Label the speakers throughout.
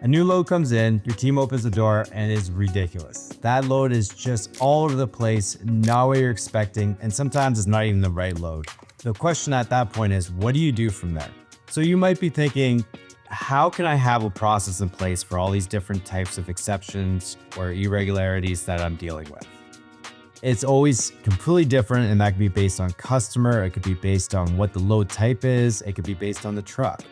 Speaker 1: A new load comes in, your team opens the door, and it's ridiculous. That load is just all over the place, not what you're expecting, and sometimes it's not even the right load. The question at that point is, what do you do from there? So you might be thinking, how can I have a process in place for all these different types of exceptions or irregularities that I'm dealing with? It's always completely different, and that could be based on customer, it could be based on what the load type is, it could be based on the truck.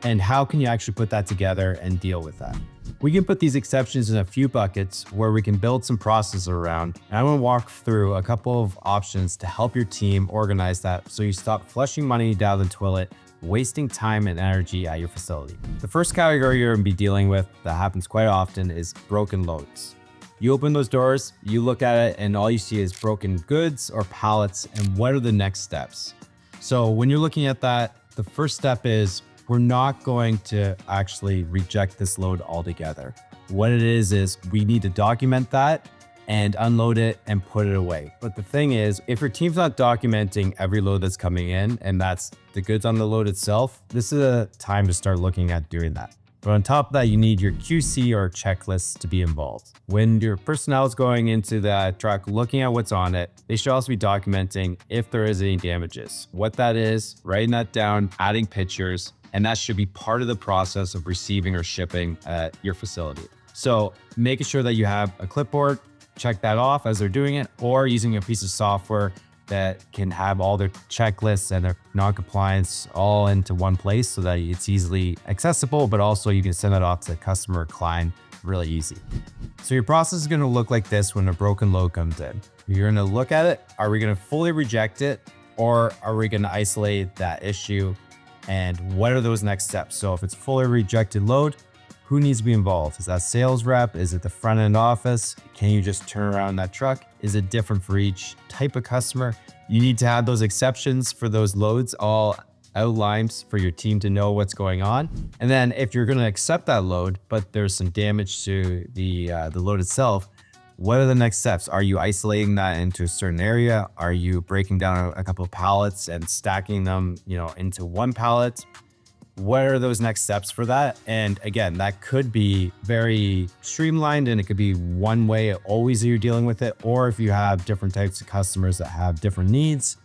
Speaker 1: And how can you actually put that together and deal with that? We can put these exceptions in a few buckets where we can build some process around. And I'm gonna walk through a couple of options to help your team organize that so you stop flushing money down the toilet, wasting time and energy at your facility. The first category you're gonna be dealing with that happens quite often is broken loads. You open those doors, you look at it, and all you see is broken goods or pallets, and what are the next steps? So when you're looking at that, the first step is we're not going to actually reject this load altogether. What it is we need to document that and unload it and put it away. But the thing is, if your team's not documenting every load that's coming in, and that's the goods on the load itself, this is a time to start looking at doing that. But on top of that, you need your QC or checklists to be involved. When your personnel is going into that truck, looking at what's on it, they should also be documenting if there is any damages, what that is, writing that down, adding pictures, and that should be part of the process of receiving or shipping at your facility. So making sure that you have a clipboard, check that off as they're doing it, or using a piece of software that can have all their checklists and their non-compliance all into one place so that it's easily accessible, but also you can send it off to the customer or client really easy. So your process is gonna look like this when a broken load comes in. You're gonna look at it, are we gonna fully reject it, or are we gonna isolate that issue? And what are those next steps? So if it's fully rejected load, who needs to be involved? Is that sales rep? Is it the front end office? Can you just turn around that truck? Is it different for each type of customer? You need to have those exceptions for those loads all outlined for your team to know what's going on. And then if you're gonna accept that load, but there's some damage to the load itself, what are the next steps? Are you isolating that into a certain area? Are you breaking down a couple of pallets and stacking them, into one pallet? What are those next steps for that? And again, that could be very streamlined, and it could be one way always that you're dealing with it. Or if you have different types of customers that have different needs,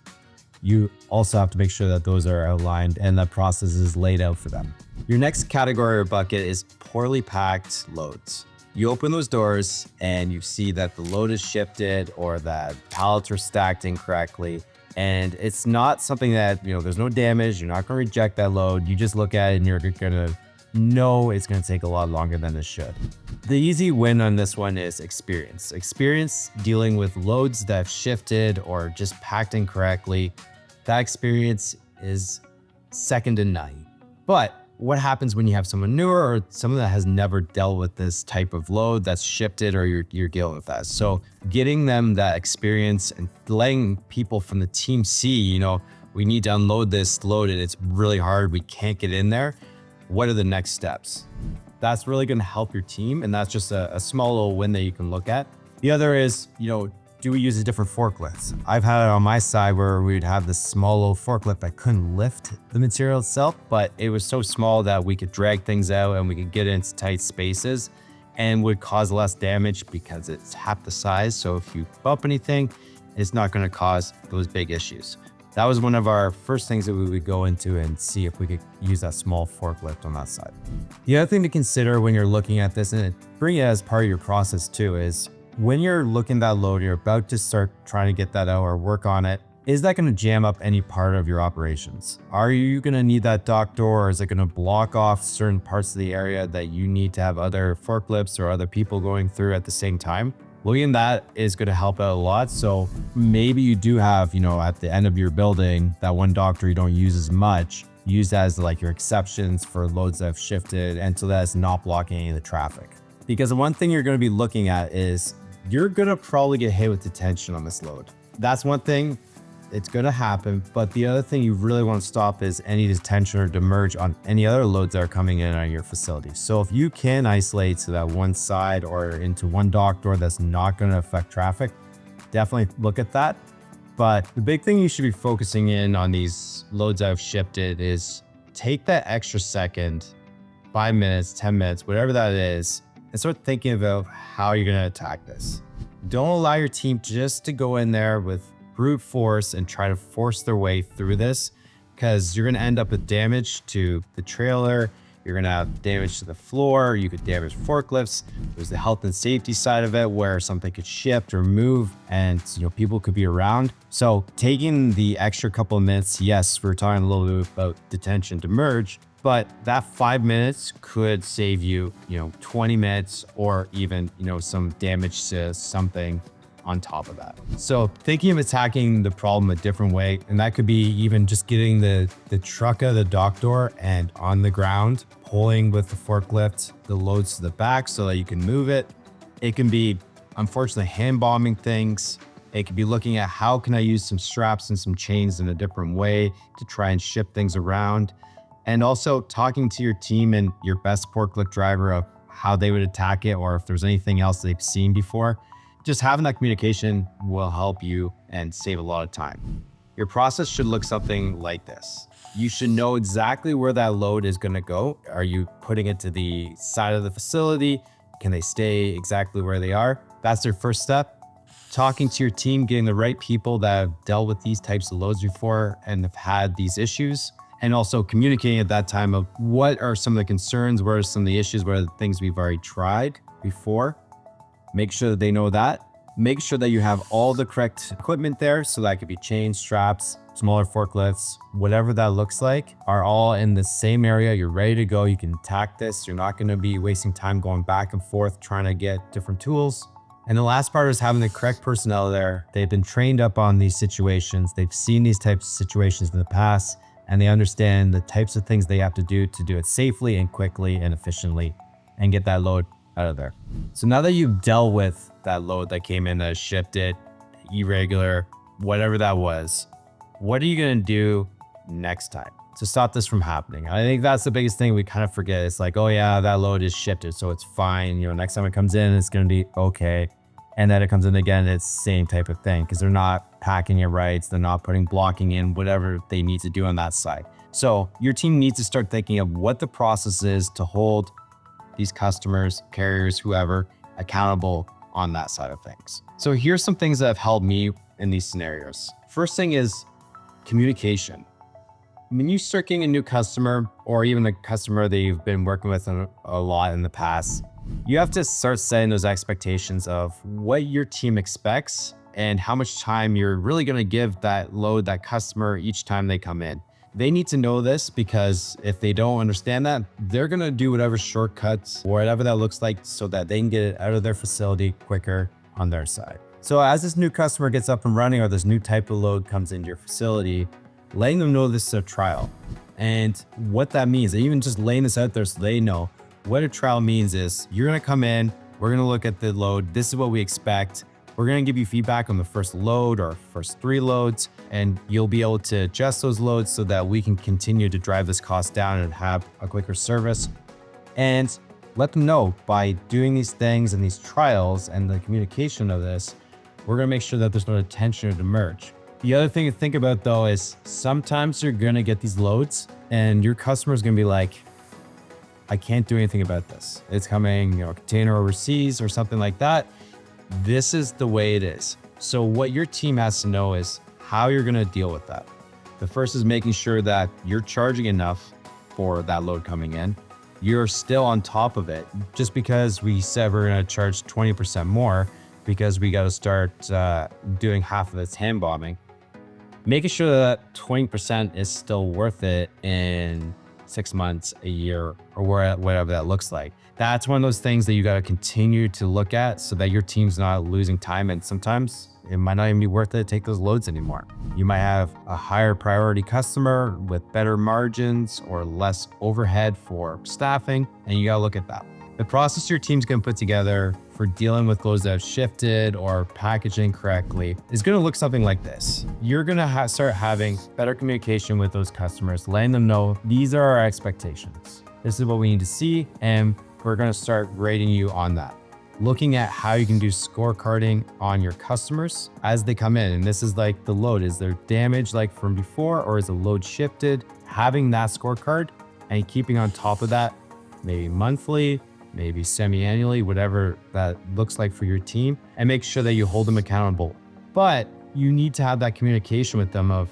Speaker 1: you also have to make sure that those are outlined and that process is laid out for them. Your next category or bucket is poorly packed loads. You open those doors and you see that the load is shifted or that pallets are stacked incorrectly. And it's not something that, there's no damage. You're not going to reject that load. You just look at it and you're going to know it's going to take a lot longer than it should. The easy win on this one is experience. Experience dealing with loads that have shifted or just packed incorrectly. That experience is second to none. But what happens when you have someone newer or someone that has never dealt with this type of load that's shifted, or you're dealing with that? So getting them that experience and letting people from the team see, we need to unload this load and it's really hard, we can't get in there. What are the next steps? That's really going to help your team, and that's just a small little win that you can look at. The other is, do we use a different forklifts? I've had it on my side where we'd have this small little forklift that couldn't lift the material itself, but it was so small that we could drag things out and we could get into tight spaces and would cause less damage because it's half the size. So if you bump anything, it's not going to cause those big issues. That was one of our first things that we would go into and see if we could use that small forklift on that side. The other thing to consider when you're looking at this, and bring it as part of your process too, is when you're looking at that load, you're about to start trying to get that out or work on it, is that going to jam up any part of your operations? Are you going to need that dock door, or is it going to block off certain parts of the area that you need to have other forklifts or other people going through at the same time? Looking at that is going to help out a lot. So maybe you do have, at the end of your building, that one dock door you don't use as much, use that as like your exceptions for loads that have shifted, and so that it's not blocking any of the traffic. Because the one thing you're going to be looking at is you're going to probably get hit with detention on this load. That's one thing, it's going to happen. But the other thing you really want to stop is any detention or demurrage on any other loads that are coming in on your facility. So if you can isolate to that one side or into one dock door that's not going to affect traffic, definitely look at that. But the big thing you should be focusing in on these loads that have shifted is take that extra second 5 minutes, 10 minutes, whatever that is, and start thinking about how you're going to attack this. Don't allow your team just to go in there with brute force and try to force their way through this, because you're going to end up with damage to the trailer. You're going to have damage to the floor. You could damage forklifts. There's the health and safety side of it where something could shift or move and people could be around. So taking the extra couple of minutes, yes, we're talking a little bit about detention to merge, but that 5 minutes could save you, 20 minutes or even, some damage to something on top of that. So thinking of attacking the problem a different way, and that could be even just getting the truck out of the dock door and on the ground, pulling with the forklift, the loads to the back so that you can move it. It can be, unfortunately, hand bombing things. It could be looking at how can I use some straps and some chains in a different way to try and shift things around. And also talking to your team and your best forklift driver of how they would attack it, or if there's anything else they've seen before. Just having that communication will help you and save a lot of time. Your process should look something like this. You should know exactly where that load is going to go. Are you putting it to the side of the facility? Can they stay exactly where they are? That's their first step. Talking to your team, getting the right people that have dealt with these types of loads before and have had these issues. And also communicating at that time of what are some of the concerns, what are some of the issues, what are the things we've already tried before. Make sure that they know that. Make sure that you have all the correct equipment there. So that could be chains, straps, smaller forklifts, whatever that looks like, are all in the same area. You're ready to go. You can attack this. You're not going to be wasting time going back and forth trying to get different tools. And the last part is having the correct personnel there. They've been trained up on these situations. They've seen these types of situations in the past, and they understand the types of things they have to do it safely and quickly and efficiently and get that load out of there. So now that you've dealt with that load that came in, that shifted, irregular, whatever that was, what are you going to do next time to stop this from happening? I think that's the biggest thing we kind of forget. It's like, oh yeah, that load is shifted, so it's fine. Next time it comes in, it's going to be okay. And then it comes in again, it's the same type of thing because they're not packing it right. They're not putting blocking in, whatever they need to do on that side. So your team needs to start thinking of what the process is to hold these customers, carriers, whoever, accountable on that side of things. So here's some things that have helped me in these scenarios. First thing is communication. When you start getting a new customer or even a customer that you've been working with a lot in the past, you have to start setting those expectations of what your team expects and how much time you're really going to give that load, that customer each time they come in. They need to know this because if they don't understand that, they're going to do whatever shortcuts or whatever that looks like so that they can get it out of their facility quicker on their side. So as this new customer gets up and running or this new type of load comes into your facility, letting them know this is a trial and what that means. Even just laying this out there so they know what a trial means is you're going to come in, we're going to look at the load. This is what we expect. We're going to give you feedback on the first load or first 3 loads, and you'll be able to adjust those loads so that we can continue to drive this cost down and have a quicker service. And let them know by doing these things and these trials and the communication of this, we're going to make sure that there's no detention or demurrage. The other thing to think about though is sometimes you're going to get these loads and your customer is going to be like, I can't do anything about this. It's coming, a container overseas or something like that. This is the way it is. So what your team has to know is how you're going to deal with that. The first is making sure that you're charging enough for that load coming in. You're still on top of it. Just because we said we're going to charge 20% more because we got to start doing half of this hand bombing, making sure that 20% is still worth it in 6 months, a year, or whatever that looks like. That's one of those things that you got to continue to look at so that your team's not losing time. And sometimes it might not even be worth it to take those loads anymore. You might have a higher priority customer with better margins or less overhead for staffing, and you got to look at that. The process your team's going to put together for dealing with loads that have shifted or packaging correctly is going to look something like this. You're going to start having better communication with those customers, letting them know these are our expectations. This is what we need to see, and we're going to start rating you on that. Looking at how you can do scorecarding on your customers as they come in. And this is like the load. Is there damage like from before, or is the load shifted? Having that scorecard and keeping on top of that maybe monthly, maybe semi-annually, whatever that looks like for your team, and make sure that you hold them accountable. But you need to have that communication with them of,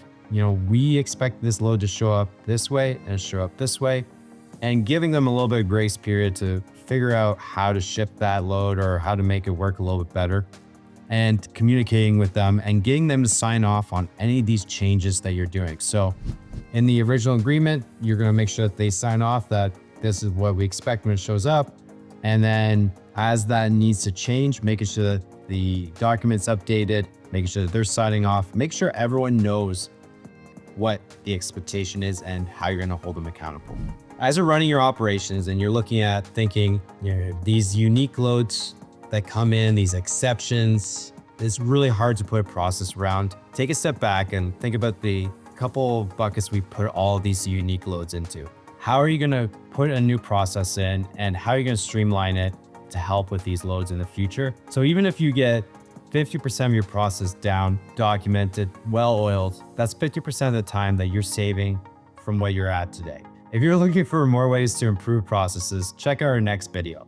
Speaker 1: we expect this load to show up this way and show up this way, and giving them a little bit of grace period to figure out how to shift that load or how to make it work a little bit better, and communicating with them and getting them to sign off on any of these changes that you're doing. So in the original agreement, you're going to make sure that they sign off that this is what we expect when it shows up. And then as that needs to change, making sure that the document's updated, making sure that they're signing off, make sure everyone knows what the expectation is and how you're going to hold them accountable. As you're running your operations and you're looking at thinking, these unique loads that come in, these exceptions, it's really hard to put a process around. Take a step back and think about the couple buckets we put all of these unique loads into. How are you going to put a new process in, and how are you going to streamline it to help with these loads in the future? So even if you get 50% of your process down, documented, well-oiled, that's 50% of the time that you're saving from what you're at today. If you're looking for more ways to improve processes, check out our next video.